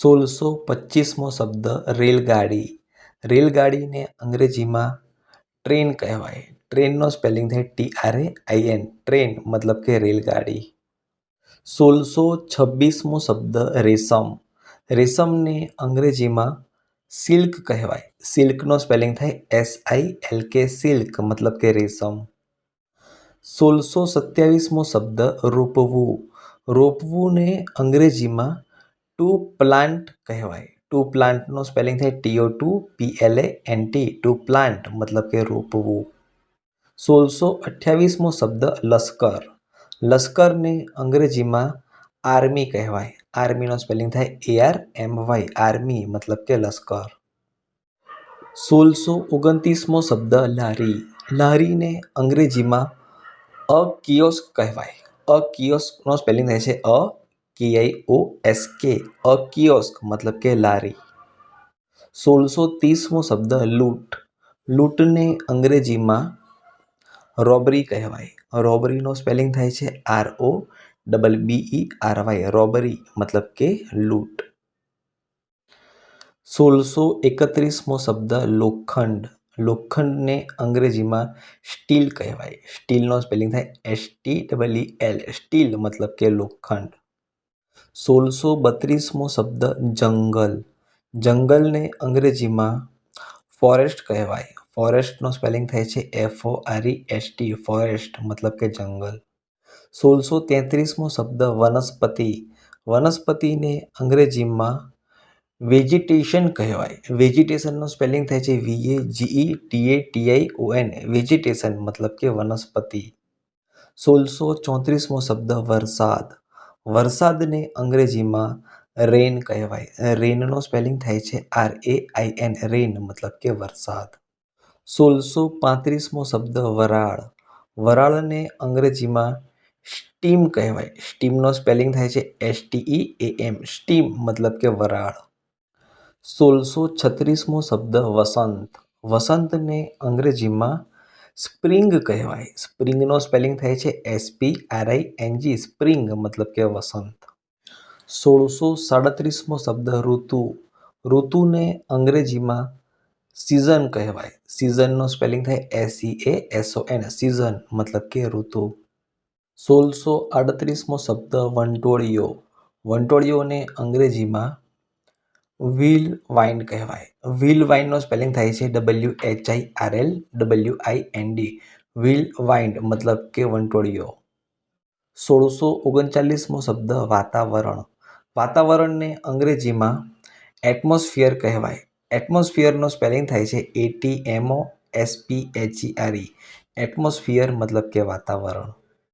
1625મો શબ્દ રેલગાડી. રેલગાડીને અંગ્રેજીમાં ટ્રેન કહેવાય. ટ્રેનનો સ્પેલિંગ થાય TRAIN, ટ્રેન મતલબ કે રેલગાડી. 1626મો શબ્દ રેશમ. રેશમને અંગ્રેજીમાં સિલ્ક કહેવાય. સિલ્કનો સ્પેલિંગ થાય SILK, સિલ્ક મતલબ કે રેશમ. 1627મો શબ્દ રોપવું. રોપવુંને અંગ્રેજીમાં ટુ પ્લાન્ટ કહેવાય. ટુ પ્લાન્ટનો સ્પેલિંગ થાય TO2PLANT, ટુ પ્લાન્ટ મતલબ કે રોપવું. 1628મો શબ્દ લશ્કર. લશ્કરને અંગ્રેજીમાં આર્મી કહેવાય. આર્મીનો સ્પેલિંગ થાય ARMY, આર્મી મતલબ કે લશ્કર. 1629મો શબ્દ લારી. લારીને અંગ્રેજીમાં અ કિયોસ્ક કહેવાય. અ કિયોસ્કનો સ્પેલિંગ થાય છે KIOSK, અ કિયોસ્ક મતલબ કે લારી. 1630મો શબ્દ લૂંટ. લૂંટને અંગ્રેજીમાં રોબરી કહેવાય. રોબરીનો સ્પેલિંગ થાય છે ROBBERY, રોબરી મતલબ કે લૂંટ. 1631મો શબ્દ લોખંડ. લોખંડને અંગ્રેજીમાં સ્ટીલ કહેવાય. સ્ટીલનો સ્પેલિંગ થાય STEEL, સ્ટીલ મતલબ કે લોખંડ. 1632મો શબ્દ જંગલ. જંગલને અંગ્રેજીમાં ફોરેસ્ટ કહેવાય. ફોરેસ્ટનો સ્પેલિંગ થાય છે FOREST, ફોરેસ્ટ મતલબ કે જંગલ. 1633મો શબ્દ વનસ્પતિ. વનસ્પતિને અંગ્રેજીમાં વેજીટેશન કહેવાય. વેજીટેશનનો સ્પેલિંગ થાય છે VAGETATION, વેજીટેશન મતલબ કે વનસ્પતિ. 1634મો શબ્દ વરસાદ. વરસાદને અંગ્રેજીમાં રેન કહેવાય. રેનનો સ્પેલિંગ થાય છે RAIN, રેન મતલબ કે વરસાદ. 1635મો શબ્દ વરાળ. વરાળને અંગ્રેજીમાં સ્ટીમ કહેવાય. સ્ટીમનો સ્પેલિંગ થાય છે STEAM, સ્ટીમ મતલબ કે વરાળ. 1636મો શબ્દ વસંત. વસંતને અંગ્રેજીમાં સ્પ્રિંગ કહેવાય. સ્પ્રિંગનો સ્પેલિંગ થાય છે SPRING, સ્પ્રિંગ મતલબ કે વસંત. 1637મો શબ્દ ઋતુ. ઋતુને અંગ્રેજીમાં સિઝન કહેવાય. સિઝનનો સ્પેલિંગ થાય SEASON, સિઝન મતલબ કે ઋતુ. 1638મો શબ્દ વંટોળિયો. વંટોળિયોને અંગ્રેજીમાં વ્હીલ વાઇન્ડ કહેવાય. વ્હીલ વાઇન્ડનો સ્પેલિંગ થાય છે WHIRLWIND, વ્હીલ વાઇન્ડ મતલબ કે વંટોળિયો. 1639મો શબ્દ વાતાવરણ. વાતાવરણને અંગ્રેજીમાં એટમોસ્ફિયર કહેવાય. એટમોસ્ફિયરનો સ્પેલિંગ થાય છે ATMOSPHER, એટમોસ્ફિયર મતલબ કે વાતાવરણ.